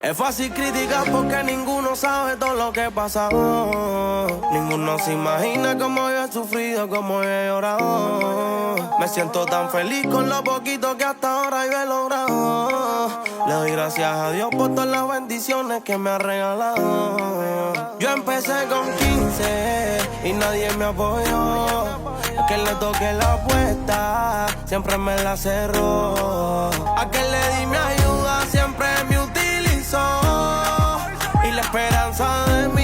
Es fácil criticar porque ninguno sabe todo lo que pasó. Ninguno se imagina cómo yo he sufrido, cómo he llorado. Me siento tan feliz con lo poquito que hasta ahora yo he logrado. Le doy gracias a Dios por todas las bendiciones que me ha regalado. Yo empecé con 15 y nadie me apoyó. A que le toque la apuesta, siempre me la cerró. A que le di mi ayuda, siempre me utilizó. Y la esperanza de mí